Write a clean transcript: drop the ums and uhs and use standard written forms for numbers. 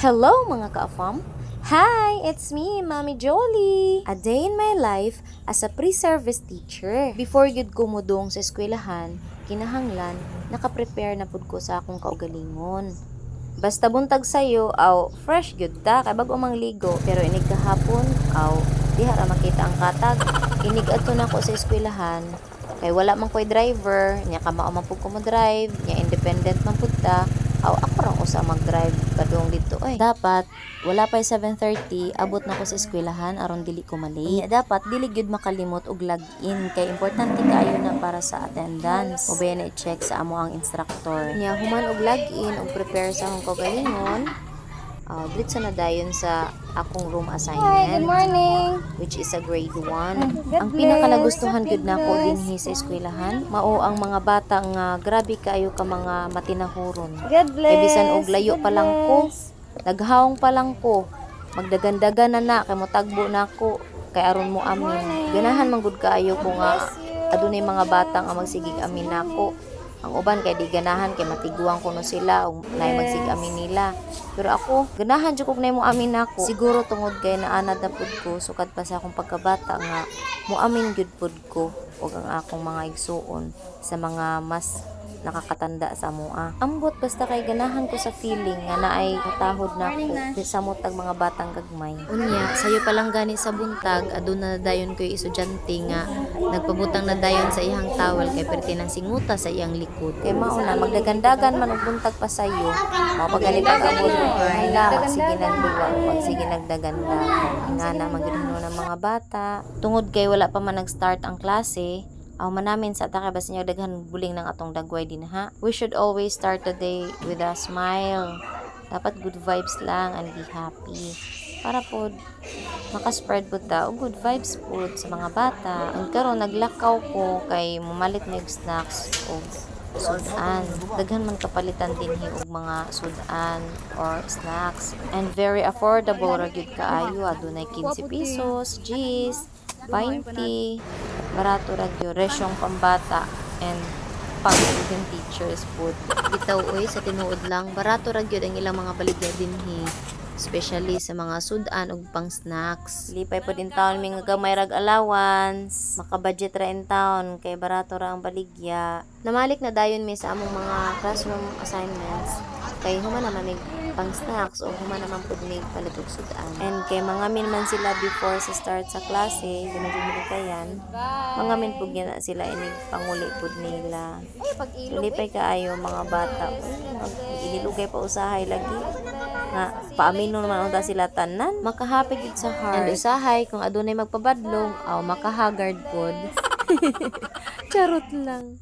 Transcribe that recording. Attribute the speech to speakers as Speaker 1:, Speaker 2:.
Speaker 1: Hello mga ka-afam! Hi! It's me, Mami Jolie! A day in my life as a pre-service teacher. Before yun kumudong sa eskwelahan, kinahanglan, nakaprepare na pud ko sa akong kaugalingon. Basta buntag sayo, aw, fresh gyud ta, kay bago mangligo, pero inig kahapon, aw, diha ra makita ang katag. Inig adto na ko sa eskwelahan, kay wala man ko'y driver, nya kamao man pud ko mo drive, nya independent man pud ta, aw ako ra usa mag-drive kadung dito ay. Dapat wala pa 7:30 abot na ko sa eskwelahan aron dili ko malate. Dapat dili gyud makalimot og log-in kay importante kaayo na para sa attendance. O ba na i-check sa amo ang instructor. Nya human og log-in og prepare sa akong kaugalingon. Diretso na dayon sa akong room assignment.
Speaker 2: Hi, good morning.
Speaker 1: Which is a grade 1.
Speaker 2: God
Speaker 1: Ang
Speaker 2: bless.
Speaker 1: pinakalagustuhan gyud
Speaker 2: God
Speaker 1: nako
Speaker 2: bless.
Speaker 1: dinhi sa eskwelahan, mao ang mga bata nga grabe kaayo ka mga matinahuron.
Speaker 2: God bless.
Speaker 1: Kay bisan og layo
Speaker 2: God
Speaker 1: pa lang ko,
Speaker 2: bless.
Speaker 1: naghawong pa lang ko, magdagan-dagan na kay motagbo na ko kay aron mo amin. Ganahan man gud kaayo ko nga adunay mga bata nga magsigig amin nako. Ang uban kay di ganahan kay matiguang kuno sila og naay magsig amin nila. Pero ako, ganahan jud kog nay mo amin nako. Siguro tungod kay naanad na pud ko sukad pa sa akong pagkabata nga mo amin gyud pud ko og ang akong mga igsuon sa mga mas nakakatanda sa mua. Ambot basta kay ganahan ko sa feeling nga naay matahod na ko sa mutag mga batang gagmay. Unya, sayo pa lang gani sa buntag aduna na dayon ko'y estudyante nga nagpabutang na dayon sa iyang towel kay perti ng singuta sa iyang likod. Kay mauna magdagandagan man og buntag pa sayo. Mapagali pag-abot hala sige nagduwa pag sige nagdaganda. Ingana magyud ng mga bata. Tungod kay wala pa man nag-start ang klase, aw manamin sa taka basta niya daghan buling ng atong dagway din ha. We should always start the day with a smile. Dapat good vibes lang and be happy. Para pod makaspread pod ta og good vibes pod sa mga bata. Ang karon naglakaw ko kay mumalit na og snacks o sudan. Daghan man kapalitan dinhi og mga sudan or snacks. And very affordable ra gyud kaayo. Adunay 15 pesos, G's, 20, barato ra gyud, resyong pambata and pang-student teachers food. Bitaw oy sa tinuod lang, barato ra gyud ang ilang mga baligya dinhi, especially sa mga sudan ug pang snacks. Lipay po din taon may nga gamay rag allowance, maka-budget ra in town kay barato ra ang baligya. Namalik na dayon mi sa among mga classroom assignments kay human naman mig pang snacks o human naman pud mig palit og sudan. And kay mga min man sila before sa start sa klase, ginagumili kayan. Mga min pud na sila inig panguli pud nila. So, lipay kaayo mga bata. Inilugay pa usahay lagi nga paamino naman unta sila tanan, makahapig gid sa heart. And usahay kung adunay magpabadlong aw makahagard pod. Charot lang.